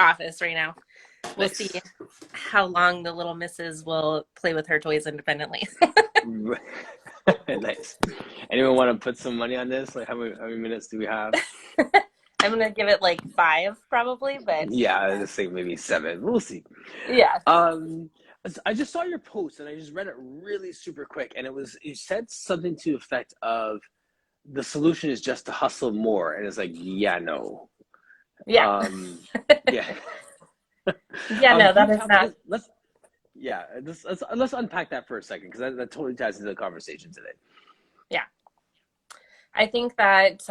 office right now. We'll see Nice. how long the little missus will play with her toys independently. Nice. Anyone want to put some money on this? Like how many minutes do we have? I'm gonna give it like 5 probably, but Yeah, let's say maybe 7. We'll see. yeah. Um, I just saw your post and I just read it really super quick, and you said something to the effect of the solution is just to hustle more, and it's like, yeah, no. Yeah. Um, yeah. Yeah, no, Can that you is tell me? not. Yeah, let's unpack that for a second because that totally ties into the conversation today. Yeah. I think that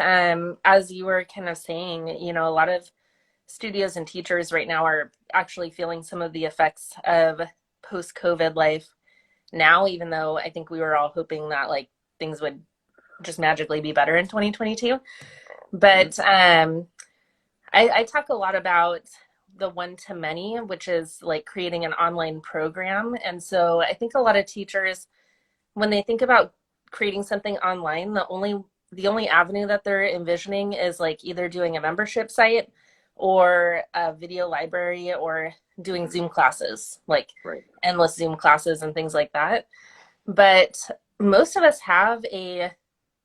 as you were kind of saying, a lot of studios and teachers right now are actually feeling some of the effects of post-COVID life now, even though I think we were all hoping that like things would just magically be better in 2022. Mm-hmm. But I talk a lot about the one-to-many, which is like creating an online program. And so I think a lot of teachers, when they think about creating something online, the only avenue that they're envisioning is like either doing a membership site or a video library or doing Mm-hmm. Zoom classes, like Right. endless Zoom classes and things like that. But most of us have a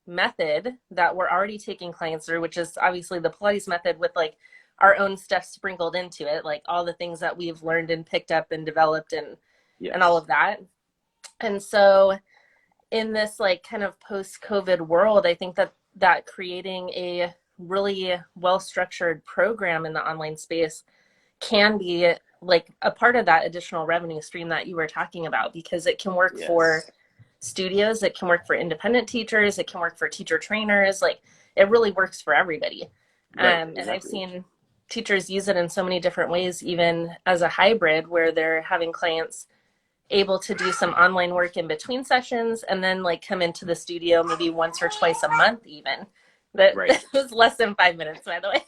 method that we're already taking clients through, which is obviously the Pilates method with like our own stuff sprinkled into it, like all the things that we've learned and picked up and developed and all Yes. of that. And so in this like kind of post-COVID world, I think that creating a really well-structured program in the online space can be like a part of that additional revenue stream that you were talking about, because it can work for Yes. studios, it can work for independent teachers, it can work for teacher trainers, like it really works for everybody. Right. And I've Exactly. seen teachers use it in so many different ways, even as a hybrid, where they're having clients able to do some online work in between sessions and then like come into the studio maybe once or twice a month even. That Right. was less than 5 minutes, by the way.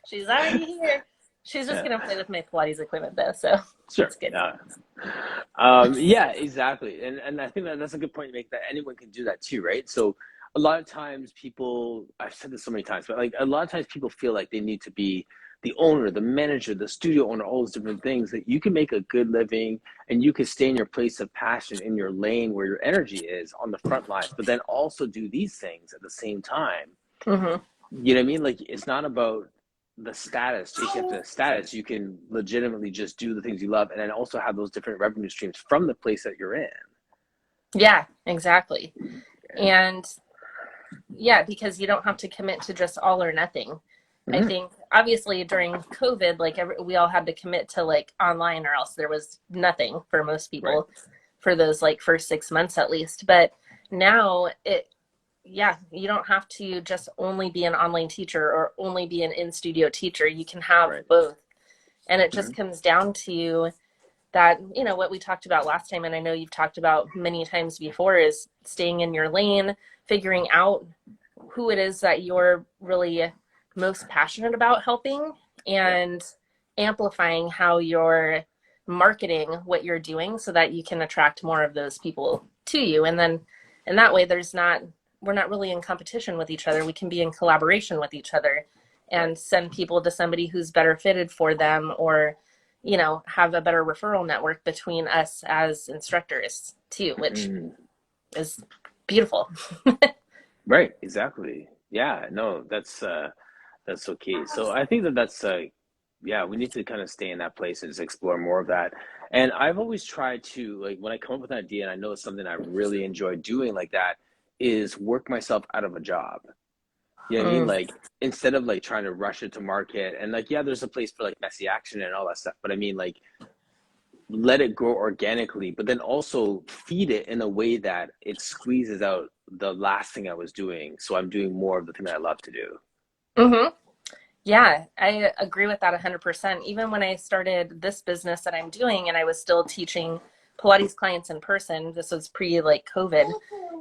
She's already here. She's just Yeah. gonna play with my Pilates equipment though, so Sure. it's good. Yeah, exactly. And I think that's a good point to make, that anyone can do that too, right? So a lot of times people, I've said this so many times, but like a lot of times people feel like they need to be the owner, the manager, the studio owner, all those different things, that you can make a good living and you can stay in your place of passion, in your lane where your energy is on the front lines, but then also do these things at the same time. Mm-hmm. You know what I mean? Like, it's not about the status, chasing after the status. You can legitimately just do the things you love and then also have those different revenue streams from the place that you're in. Yeah, exactly. Okay. And yeah, because you don't have to commit to just all or nothing. I Mm-hmm. think obviously during COVID, like we all had to commit to like online, or else there was nothing for most Right. people for those like first 6 months at least. But now yeah, you don't have to just only be an online teacher or only be an in-studio teacher. You can have Right. both. And it Mm-hmm. just comes down to that, what we talked about last time, and I know you've talked about many times before, is staying in your lane, figuring out who it is that you're really most passionate about helping, Yep. and amplifying how you're marketing what you're doing so that you can attract more of those people to you. And then in that way, we're not really in competition with each other. We can be in collaboration with each other Right. and send people to somebody who's better fitted for them, or have a better referral network between us as instructors too, which Mm-hmm. is beautiful. Right. Exactly. Yeah. No, that's okay. So I think that's yeah, we need to kind of stay in that place and just explore more of that. And I've always tried to, like, when I come up with an idea and I know it's something I really enjoy doing, like that, is work myself out of a job. You know what I mean? Mm, Like, instead of like trying to rush it to market, and like, yeah, there's a place for like messy action and all that stuff, but I mean, like, let it grow organically, but then also feed it in a way that it squeezes out the last thing I was doing. So I'm doing more of the thing that I love to do. mm-hmm. Yeah, I agree with that 100%. Even when I started this business that I'm doing and I was still teaching Pilates clients in person, this was pre like COVID,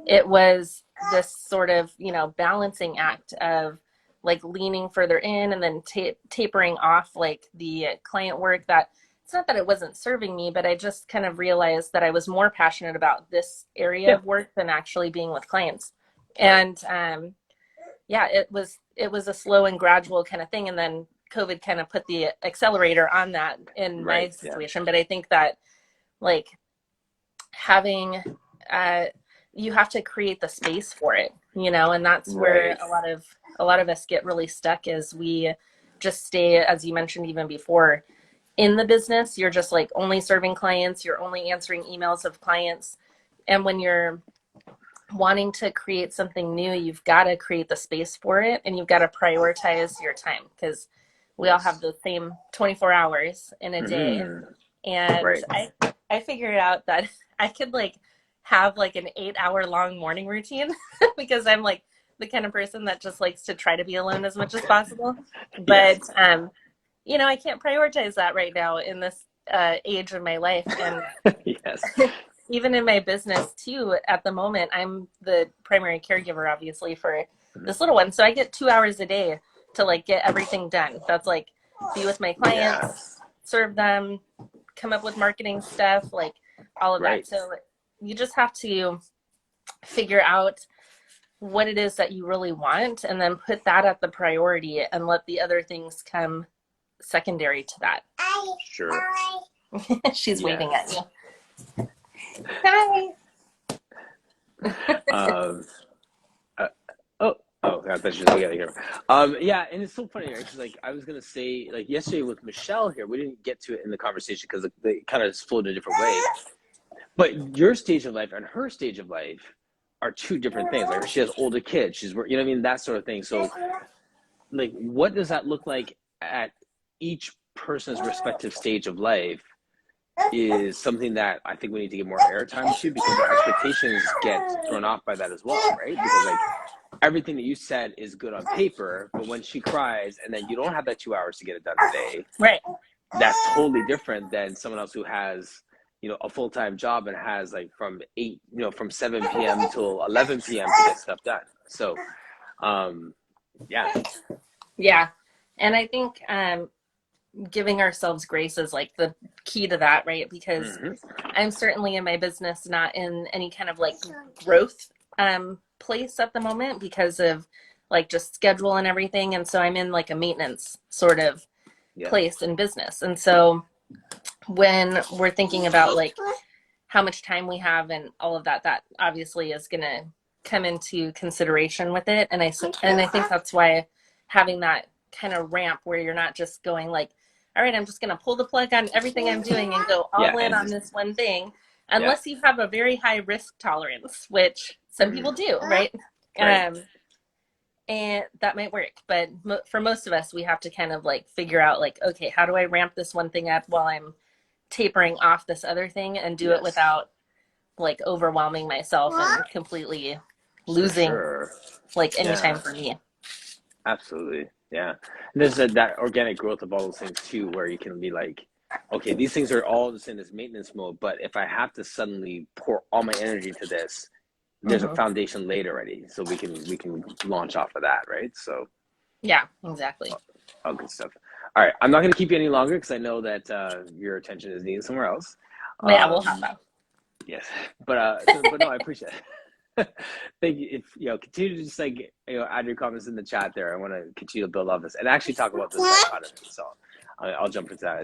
it was this sort of, balancing act of like leaning further in and then tapering off like the client work. That it's not that it wasn't serving me, but I just kind of realized that I was more passionate about this area Yeah. of work than actually being with clients. Right. And yeah, it was a slow and gradual kind of thing. And then COVID kind of put the accelerator on that in my Right. Yeah. situation. But I think that like having you have to create the space for it, and that's where Right. a lot of us get really stuck is we just stay, as you mentioned even before, in the business. You're just like only serving clients, you're only answering emails of clients. And when you're wanting to create something new, you've got to create the space for it, and you've got to prioritize your time, because we all have Yes. the same 24 hours in a day. Hmm. And Right. I figured out that I could like have like an 8 hour long morning routine because I'm like the kind of person that just likes to try to be alone as much as possible. But Yes. I can't prioritize that right now in this age of my life. And Yes. even in my business too, at the moment, I'm the primary caregiver, obviously, for this little one. So I get 2 hours a day to like get everything done. That's like be with my clients, Yes. serve them, come up with marketing stuff, like all of that. Right. So you just have to figure out what it is that you really want, and then put that at the priority and let the other things come secondary to that. Sure. She's waving at Yes. you. Hi. Um, uh, oh, oh, I thought she was getting here. Yeah, and it's so funny, right? Because like I was gonna say, like yesterday with Michelle here, we didn't get to it in the conversation because they kind of flowed in a different way. But your stage of life and her stage of life are two different things. Like she has older kids, what I mean, that sort of thing. So, like, what does that look like at each person's respective stage of life? Is something that I think we need to give more airtime to, because our expectations get thrown off by that as well, right? Because like everything that you said is good on paper, but when she cries and then you don't have that 2 hours to get it done today, Right. that's totally different than someone else who has, a full-time job and has like from 7 p.m. till 11 p.m. to get stuff done. So, yeah. Yeah. And I think giving ourselves grace is like the key to that, right? Because Hmm. I'm certainly in my business not in any kind of like growth place at the moment because of like just schedule and everything. And so I'm in like a maintenance sort of Yeah. place in business. And so when we're thinking about like how much time we have and all of that, that obviously is going to come into consideration with it. And I think that's why having that kind of ramp where you're not just going like, all right, I'm just going to pull the plug on everything I'm doing and go Yeah. all in And on just, this one thing, yeah. unless you have a very high risk tolerance, which some people do, right? Right. Um, and that might work, but for most of us, we have to kind of like figure out like, okay, how do I ramp this one thing up while I'm tapering off this other thing, and do it Yes. without like overwhelming myself and completely For losing sure. like any time Yeah. for me. Absolutely. Yeah. And there's that organic growth of all those things too, where you can be like, okay, these things are all just in this maintenance mode, but if I have to suddenly pour all my energy to this, there's a Hmm. foundation laid already. So we can launch off of that, right? So Yeah, exactly. all good stuff. All right. I'm not gonna keep you any longer because I know that your attention is needed somewhere else. Yeah, we'll hop Um out. yes. But no, I appreciate it. Thank you. If continue to just like add your comments in the chat there. I want to continue to build off this and actually talk about this dichotomy. So I'll jump into that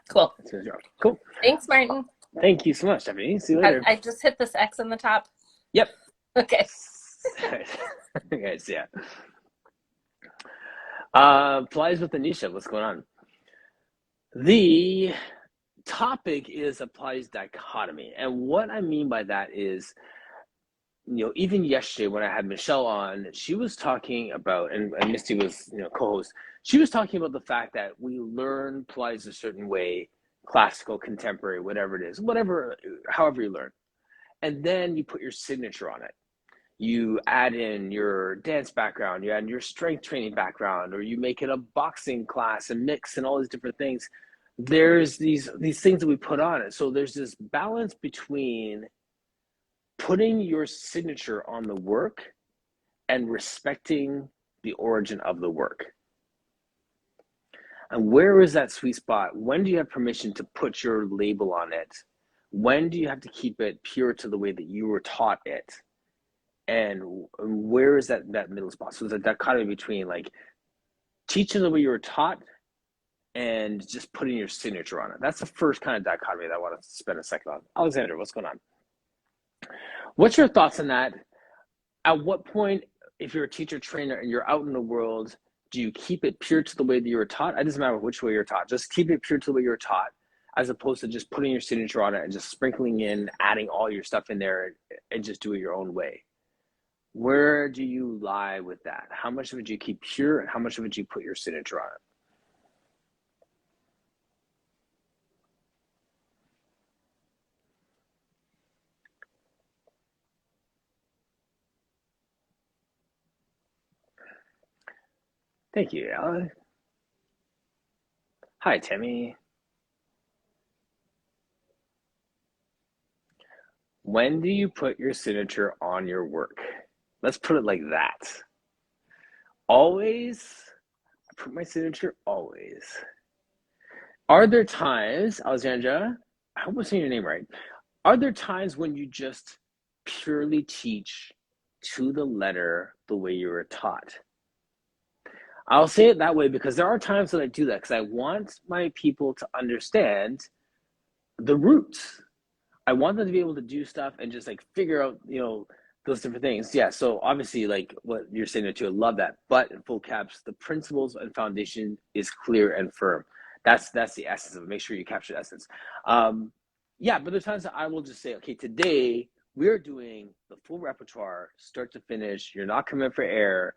Cool. as soon as you're on. Cool. Thanks, Martin. Thank you so much, Stephanie. See you I, later. I just hit this X in the top. Yep. Okay. Okay. So yeah. Pilates with Anisha. What's going on? The topic is a Pilates dichotomy, and what I mean by that is, even yesterday when I had Michelle on, she was talking about, and Misty was, co-host. She was talking about the fact that we learn Pilates a certain way, classical, contemporary, whatever it is, however you learn, and then you put your signature on it. You add in your dance background, you add in your strength training background, or you make it a boxing class and mix and all these different things. There's these things that we put on it. So there's this balance between putting your signature on the work and respecting the origin of the work. And where is that sweet spot? When do you have permission to put your label on it? When do you have to keep it pure to the way that you were taught it? And where is that middle spot? So there's a dichotomy between like teaching the way you were taught and just putting your signature on it. That's the first kind of dichotomy that I want to spend a second on. Alexandra, what's going on? What's your thoughts on that? At what point, if you're a teacher trainer and you're out in the world, do you keep it pure to the way that you were taught? It doesn't matter which way you're taught. Just keep it pure to the way you're taught, as opposed to just putting your signature on it and just sprinkling in, adding all your stuff in there and just do it your own way. Where do you lie with that? How much of it do you keep pure and how much of it do you put your signature on it? Thank you, Alan. Hi, Timmy. When do you put your signature on your work? Let's put it like that. Always. I put my signature always. Are there times, Alexandra, I hope I'm saying your name right. Are there times when you just purely teach to the letter the way you were taught? I'll say it that way because there are times that I do that because I want my people to understand the roots. I want them to be able to do stuff and just like figure out, those different things. Yeah. So obviously, like what you're saying there too, I love that. But in full caps, the principles and foundation is clear and firm. That's the essence of it. Make sure you capture the essence. Yeah, but there's times that I will just say, okay, today we're doing the full repertoire, start to finish. You're not coming for air.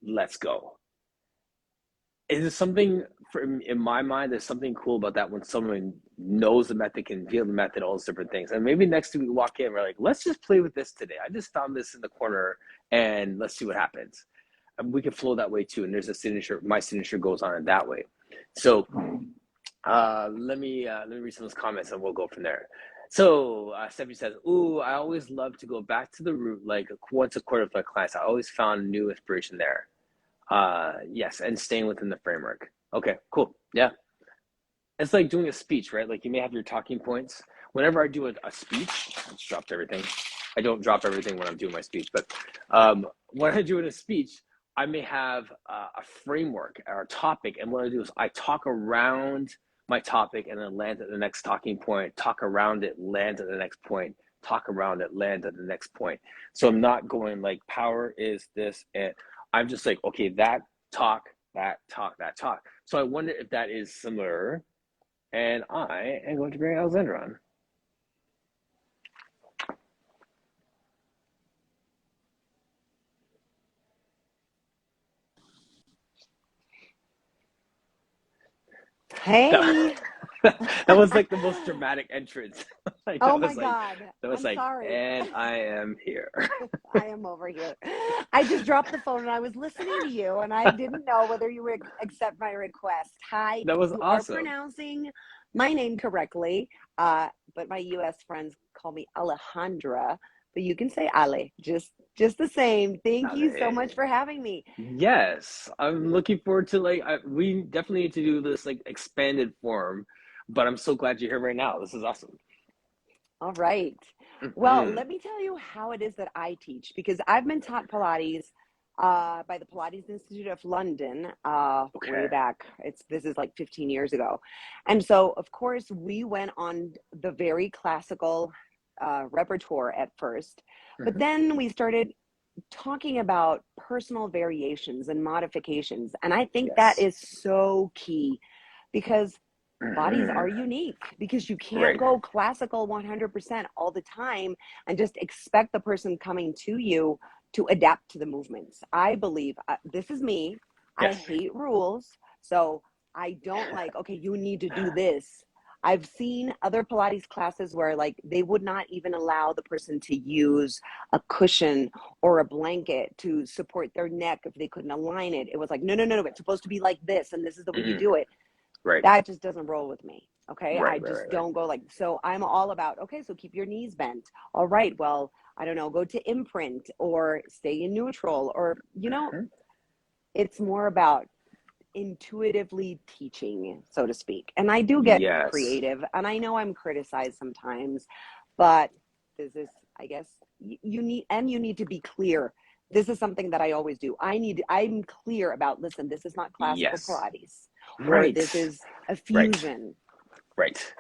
Let's go. Is something in my mind? There's something cool about that when someone knows the method, can feel the method, all those different things. And maybe next week we walk in, we're like, let's just play with this today. I just found this in the corner, and let's see what happens. And we can flow that way too. And there's a signature. My signature goes on it that way. So let me read some of those comments, and we'll go from there. So Stephanie says, "Ooh, I always love to go back to the root, like once a quarter with my clients. I always found new inspiration there." Yes, and staying within the framework. Okay, cool. Yeah. It's like doing a speech, right? Like you may have your talking points. Whenever I do a speech, I just dropped everything. I don't drop everything when I'm doing my speech, but when I do in a speech, I may have a framework or a topic, and what I do is I talk around my topic and then land at the next talking point, talk around it, land at the next point, talk around it, land at the next point. So I'm not going like power is this, and I'm just like, okay, that talk, that talk, that talk. So I wonder if that is similar, and I am going to bring Alexandra on. Hey. That, that was like the most dramatic entrance. Like Oh that my was like God. that was I'm like, sorry. and I am here. I am over here. I just dropped the phone and I was listening to you and I didn't know whether you would accept my request. Hi, That was you are awesome. pronouncing my name correctly, but my US friends call me Alejandra, but you can say Ale, just the same. Thank you so much for having me. Yes, I'm looking forward to we definitely need to do this like expanded form, but I'm so glad you're here right now. This is awesome. All right. Well, Mm-hmm. let me tell you how it is that I teach because I've been taught Pilates by the Pilates Institute of London way Okay. back. This is like 15 years ago, and so of course we went on the very classical repertoire at first, but Mm-hmm. then we started talking about personal variations and modifications, and I think that Yes. is so key because bodies Mm-hmm. are unique because you can't Right. go classical 100% all the time and just expect the person coming to you to adapt to the movements. I believe this is me. I Yes. hate rules. So I don't like, okay, you need to do this. I've seen other Pilates classes where like they would not even allow the person to use a cushion or a blanket to support their neck if they couldn't align it. It was like, no, no, no, no, it's supposed to be like this and this is the way you Mm-hmm. do it. Right. That just doesn't roll with me. Okay. Right. I Right. just Right. Right. don't go like, so I'm all about, okay, so keep your knees bent. All right. Well, I don't know, go to imprint or stay in neutral or, Mm-hmm. it's more about intuitively teaching, so to speak. And I do get Yes. creative and I know I'm criticized sometimes, but this is, I guess, you need to be clear this is something that I always do. I'm clear about, listen, this is not classical Yes. Pilates, or Right. this is a Right. fusion. Right.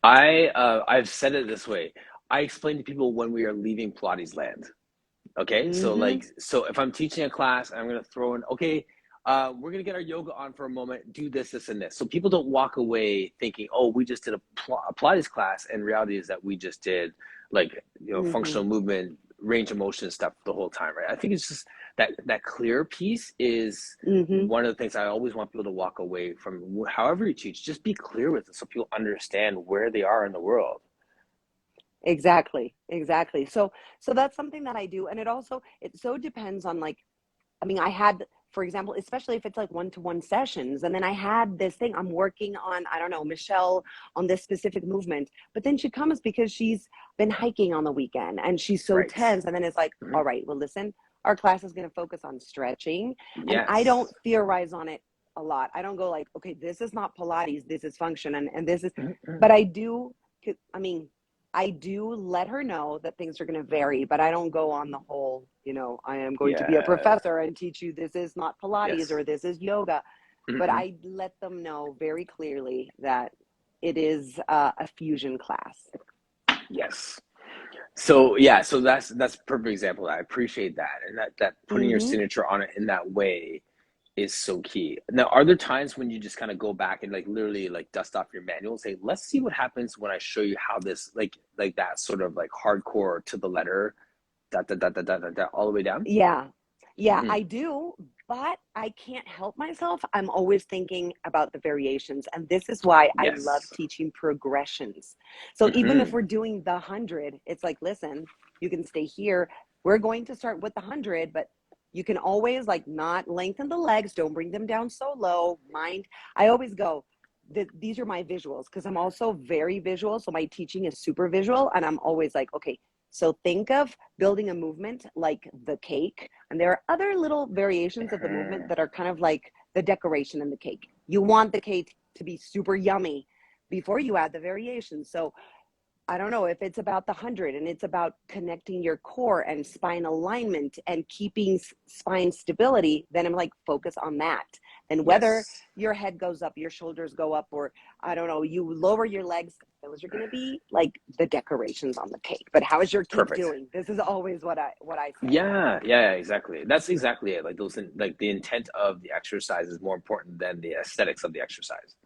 I've said it this way. I explain to people when we are leaving Pilates land. Okay, so Mm-hmm. so if I'm teaching a class, I'm gonna throw in, okay, we're gonna get our yoga on for a moment, do this, this, and this. So people don't walk away thinking, oh, we just did a Pilates class, and reality is that we just did like Mm-hmm. functional movement, range of motion stuff the whole time, right? I think it's just that clear piece is Mm-hmm. one of the things I always want people to walk away from. However you teach, just be clear with it so people understand where they are in the world. Exactly. Exactly. So that's something that I do. And it so depends on like, I mean, I had, for example, especially if it's like one-to-one sessions, and then I had this thing I'm working on, I don't know, Michelle on this specific movement, but then she comes because she's been hiking on the weekend and she's so Right. tense. And then it's like, Mhm. all right, well, listen, our class is going to focus on stretching. And I don't Yes. theorize on it a lot. I don't go like, okay, this is not Pilates, this is function. And this is, Mhm. but I do, I mean, I do let her know that things are going to vary, but I don't go on the whole, I am going to be a Yeah. professor and teach you this is not Pilates Yes. or this is yoga. But Mhm. I let them know very clearly that it is a fusion class. Yes. So yeah, so that's a perfect example. I appreciate that, and that putting your Hmm. signature on it in that way is so key. Now, are there times when you just kind of go back and like literally like dust off your manual and say, let's see what happens when I show you how this like that sort of like hardcore to the letter, all the way down? Yeah. Yeah, Mm, I do, but I can't help myself. I'm always thinking about the variations. And this is why I love yes. teaching progressions. So even if Hmm. we're doing the 100, it's like, listen, you can stay here. We're going to start with the 100, but you can always like not lengthen the legs. Don't bring them down so low. Mind, I always go, these are my visuals because I'm also very visual. So my teaching is super visual. And I'm always like, okay, so think of building a movement like the cake. And there are other little variations of the movement that are kind of like the decoration in the cake. You want the cake to be super yummy before you add the variations. So I don't know if it's about the 100 and it's about connecting your core and spine alignment and keeping spine stability, then I'm like, focus on that. And whether Yes. your head goes up, your shoulders go up, or I don't know, you lower your legs, those are going to be like the decorations on the cake. But how is your cake Perfect. doing? This is always what I say. Yeah, exactly. That's exactly it. Like like the intent of the exercise is more important than the aesthetics of the exercise,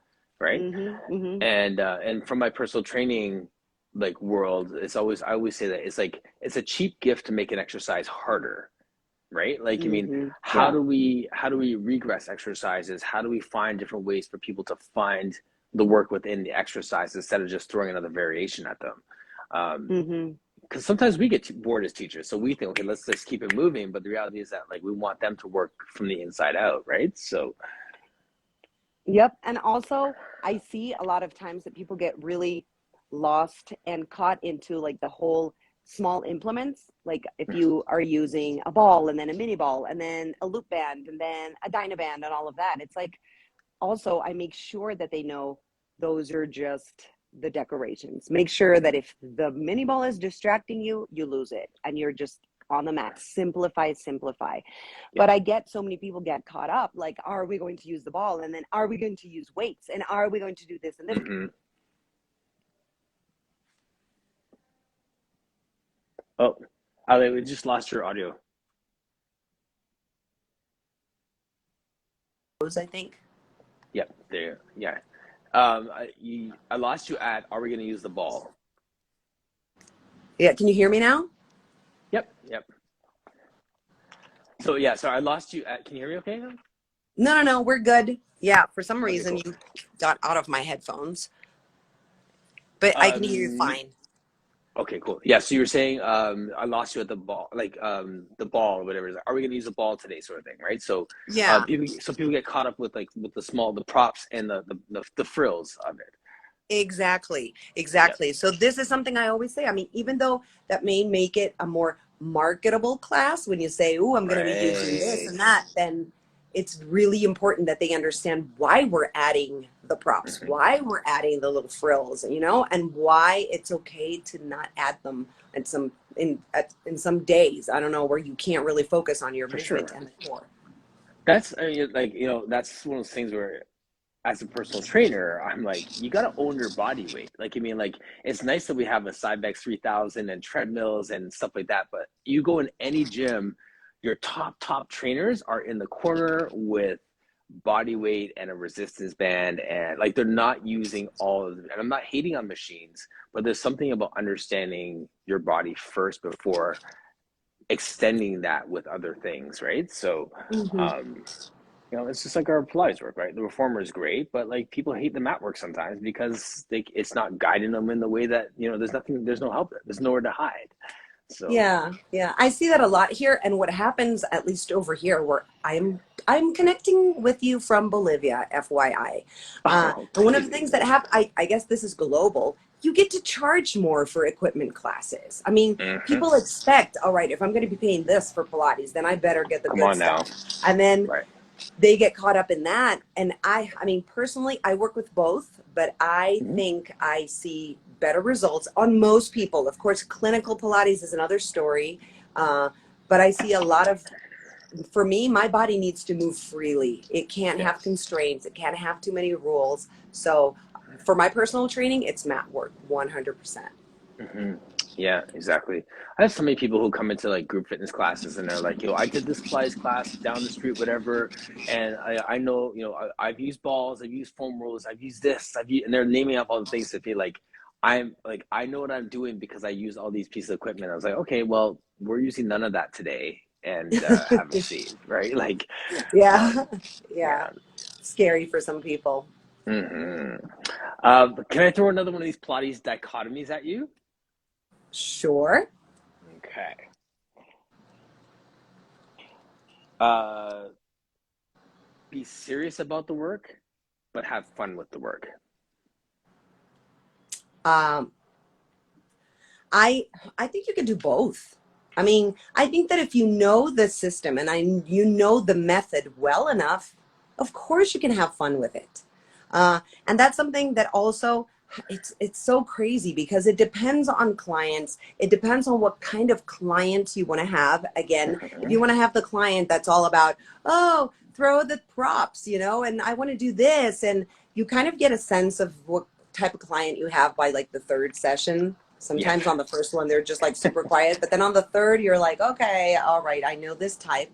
right? Mhm. Mhm. And from my personal training like world, I always say that it's like it's a cheap gift to make an exercise harder, right? Like I mean, Mhm. Yeah. how do we regress exercises? How do we find different ways for people to find the work within the exercise instead of just throwing another variation at them? Mhm. Because sometimes we get bored as teachers, so we think, okay, let's just keep it moving. But the reality is that like we want them to work from the inside out, right? So Yep. And also, I see a lot of times that people get really lost and caught into like the whole small implements. Like if you are using a ball and then a mini ball and then a loop band and then a Dynaband and all of that, it's like also I make sure that they know those are just the decorations. Make sure that if the mini ball is distracting you, you lose it and you're just on the mat. Simplify, simplify. yeah. But I get so many people get caught up like, are we going to use the ball? And then are we going to use weights? And are we going to do this and this? Mm-mm. Oh, Ali, we just lost your audio. I think. Yep, there. Yeah. I lost you at, are we going to use the ball? Yeah, can you hear me now? Yep. So yeah, so I lost you at, can you hear me okay now? No, no, no, we're good. Yeah, for some Okay, reason cool. you got out of my headphones, but I can hear you Um, fine. okay, cool. Yeah, so you were saying I lost you at the ball, like the ball or whatever. Are we going to use the ball today, sort of thing, right? So Yeah. people get caught up with like with the props and the frills of it. Exactly, Yep. exactly. So this is something I always say. I mean, even though that may make it a more marketable class, when you say, "Oh, I'm going to be using this Right. and that," then it's really important that they understand why we're adding the props, Hmm. why we're adding the little frills, and why it's okay to not add them. And some in some days, I don't know, where you can't really focus on your For movement sure. and the core. That's I mean, like, that's one of those things where as a personal trainer, I'm like, you got to own your body weight. Like, I mean, like, it's nice that we have a Cybex 3000 and treadmills and stuff like that, but you go in any gym, your top trainers are in the corner with body weight and a resistance band, and like they're not using all of them. And I'm not hating on machines, but there's something about understanding your body first before extending that with other things, right? So, Hmm. um, it's just like our Pilates work, right? The reformer is great, but like people hate the mat work sometimes because it's not guiding them in the way that, there's no help there. There's nowhere to hide. So, Yeah, yeah. I see that a lot here. And what happens, at least over here, where I'm connecting with you from Bolivia, FYI. oh, And one of the amazing. things that I guess this is global, you get to charge more for equipment classes. I mean, Hmm. people expect, all right, if I'm going to be paying this for Pilates, then I better get the Come good on stuff. now. And then Right. they get caught up in that. And I mean, personally, I work with both, but I Hmm. think I see better results on most people. Of course, clinical Pilates is another story. uh, but I see a lot of, for me, my body needs to move freely. It can't have Yes. constraints, it can't have too many rules. So for my personal training, it's mat work 100%. Hmm. Yeah, exactly. I have so many people who come into like group fitness classes and they're like, I did this Pilates class down the street, whatever. And I know, I've used balls, I've used foam rollers, I've used this, and they're naming up all the things to feel like I'm like, I know what I'm doing because I use all these pieces of equipment. I was like, okay, well, we're using none of that today and have a seat, right? Like, Yeah. um, Yeah. yeah. Scary for some people. Hmm. Can I throw another one of these Pilates dichotomies at you? Sure. Okay. Uh, be serious about the work, but have fun with the work. um I I think you can do both. I mean, I think that if you know the system and you know the method well enough, of course you can have fun with it. And that's something that also, it's so crazy because it depends on clients. It depends on what kind of clients you want to have. Again, if Hmm. you want to have the client that's all about, oh, throw the props, and I want to do this, and you kind of get a sense of what type of client you have by like the third session. Yes. Sometimes on the first one, they're just like super quiet, but then on the third, you're like, okay, all right, I know this type.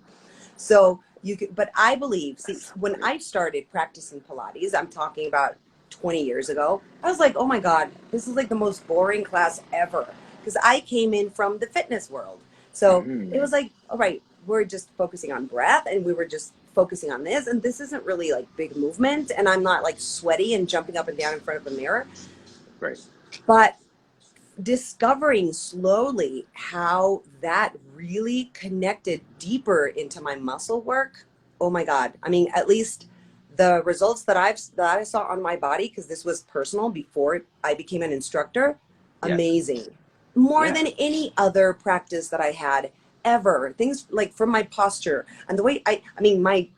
So you could, but I believe, see, when I started practicing Pilates, I'm talking about 20 years ago, I was like, oh my God, this is like the most boring class ever. Because I came in from the fitness world. So it Hmm. was like, all right, we're just focusing on breath and we were just focusing on this. And this isn't really like big movement. And I'm not like sweaty and jumping up and down in front of a mirror. Right. But discovering slowly how that really connected deeper into my muscle work. Oh my God. I mean, at least the results that I saw on my body, because this was personal before I became an instructor, Yes. amazing. More Yeah. than any other practice that I had ever. Things like from my posture and the way I mean, my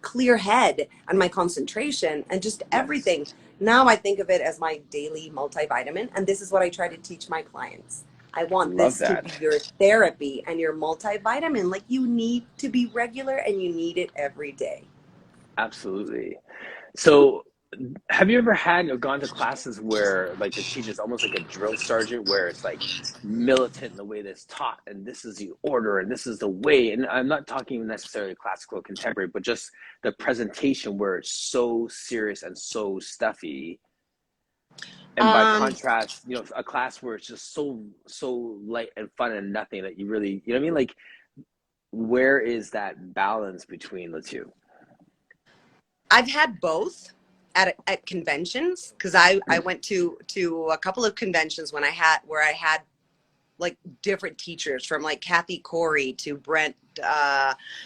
clear head and my concentration and just Yes. everything. Now I think of it as my daily multivitamin, and this is what I try to teach my clients. I want Love this to be that. your therapy and your multivitamin. Like, you need to be regular and you need it every day. Absolutely. So, have you ever had or gone to classes where like the teacher's almost like a drill sergeant, where it's like militant in the way that's taught, and this is the order, and this is the way? And I'm not talking necessarily classical or contemporary, but just the presentation where it's so serious and so stuffy. And by Um, contrast, a class where it's just so light and fun and nothing that you really, you know what I mean? Like, where is that balance between the two? I've had both at conventions, because I Mm, went to a couple of conventions when I had like different teachers, from like Kathy Corey to Brent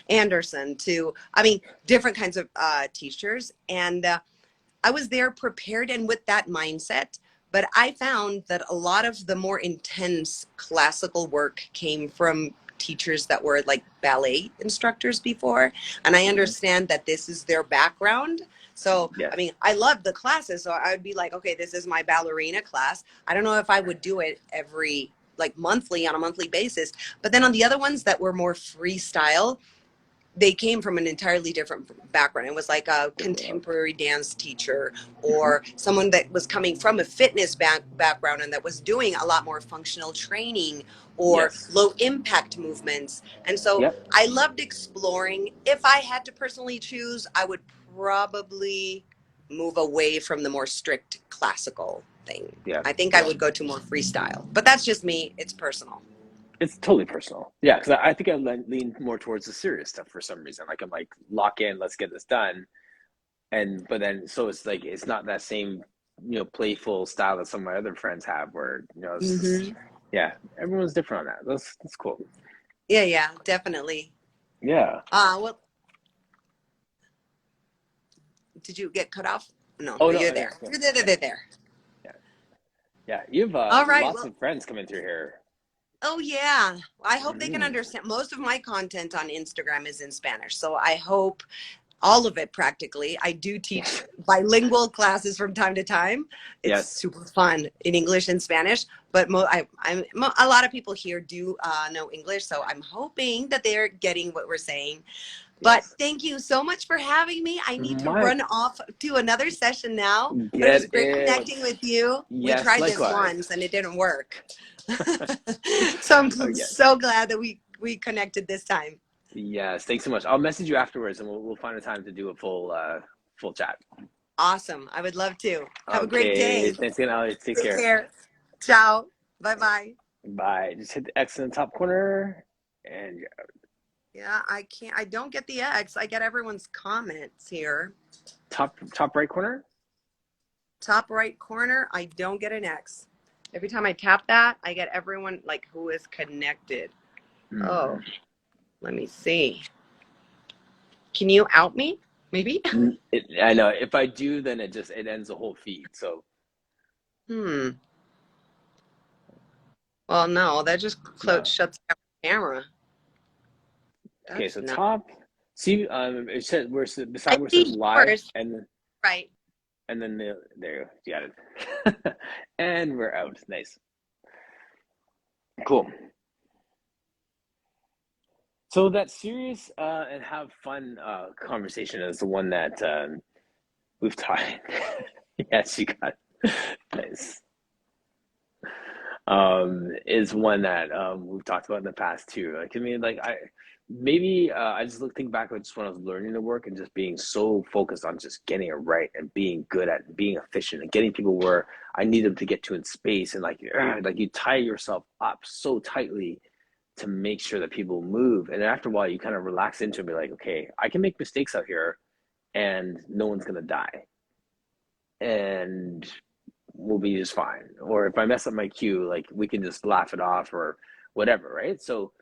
Anderson to, I mean, different kinds of teachers. And I was there prepared and with that mindset. But I found that a lot of the more intense classical work came from teachers that were like ballet instructors before. And I mhm. understand that this is their background. So, I Yes. mean, I loved the classes. So I would be like, okay, this is my ballerina class. I don't know if I would do it every like monthly, on a monthly basis. But then on the other ones that were more freestyle, they came from an entirely different background. It was like a contemporary dance teacher or someone that was coming from a fitness background and that was doing a lot more functional training or Yes. low impact movements. And so Yep. I loved exploring. If I had to personally choose, I would probably move away from the more strict classical thing. Yeah. I think I Yeah. would go to more freestyle, but that's just me. It's personal. It's totally personal. Yeah, because I think I lean more towards the serious stuff for some reason. Like I'm like, lock in, let's get this done. And but then so it's like it's not that same, playful style that some of my other friends have where, it's just, Hmm. yeah, everyone's different on that. That's cool. Yeah, yeah, definitely. Yeah. Well, did you get cut off? No, Oh no, you're yeah, there. yeah, You're there, there, yeah, there, there. yeah. Yeah. You have All right. lots Well, of friends coming through here. oh yeah. I hope they can Mm, understand. Most of my content on Instagram is in Spanish, so I hope all of it practically. I do teach bilingual classes from time to time. It's yes. super fun in English and Spanish, but a lot of people here do know English, so I'm hoping that they're getting what we're saying. But Yes. thank you so much for having me. I need to My run off to another session now, but it was get great it. connecting with you. We Yes, tried this likewise. once and it didn't work. So I'm Oh yes. so glad that we connected this time. Yes. Thanks so much. I'll message you afterwards and we'll find a time to do a full chat. Awesome. I would love to. Have a great Okay. day. Thanks again, Alex. Take Take care. care. Ciao. Bye bye. Bye. Just hit the X in the top corner and Yeah, I don't get the X. I get everyone's comments here. top right corner. Top right corner, I don't get an X. Every time I tap that, I get everyone like who is connected. Hmm. Oh, let me see. Can you out me? Maybe? I know. If I do, then it ends the whole feed. So Hmm. Well, no, that just no. shuts down the camera. Okay. That's So not top. See, it says I beside where it says see live, yours. Right. and then there you got it. And we're out. Nice. Cool. So that serious and have fun conversation is the one that we've taught. Yes, you got it. Nice. Is one that we've talked about in the past too. Like I mean, like I just think back to just when I was learning to work and just being so focused on just getting it right and being good at being efficient and getting people where I need them to get to in space and like you tie yourself up so tightly to make sure that people move. And then after a while, you kind of relax into it and be like, okay, I can make mistakes out here and no one's going to die. And we'll be just fine. Or if I mess up my cue, like we can just laugh it off or whatever, right? So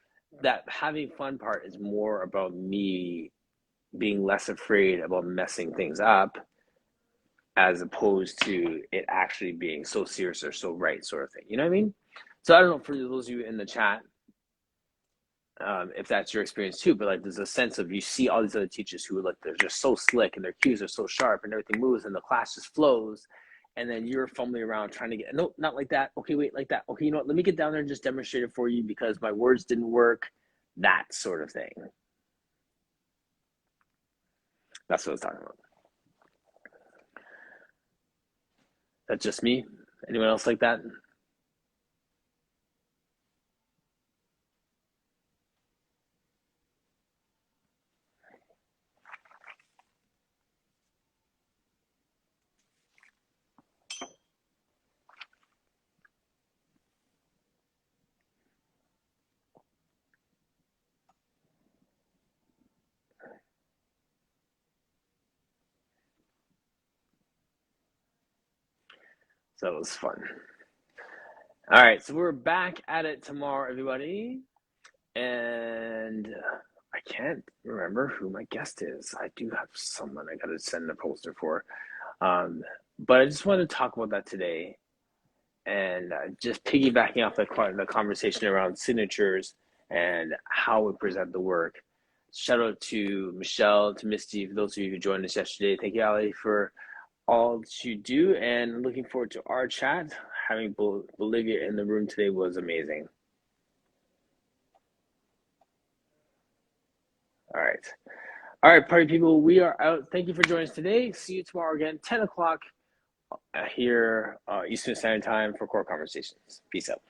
that having fun part is more about me being less afraid about messing things up as opposed to it actually being so serious or so right sort of thing. You know what I mean? So I don't know for those of you in the chat, if that's your experience too, but like there's a sense of you see all these other teachers who like they're just so slick and their cues are so sharp and everything moves and the class just flows, and then you're fumbling around trying to get no, not like that. Okay, wait, like that. Okay, you know what? Let me get down there and just demonstrate it for you because my words didn't work. That sort of thing. That's what I was talking about. That's just me. Anyone else like that? So it was fun. All right, so we're back at it tomorrow, everybody. And I can't remember who my guest is. I do have someone I got to send a poster for. Um, but I just wanted to talk about that today and just piggybacking off the conversation around signatures and how we present the work. Shout out to Michelle, to Misty, for those of you who joined us yesterday. Thank you, Ali, for all that you do, and looking forward to our chat. having Bolivia in the room today was amazing. All right. All right, party people, we are out. Thank you for joining us today. See you tomorrow again, 10 o'clock here Eastern Standard Time for Core Conversations. Peace out.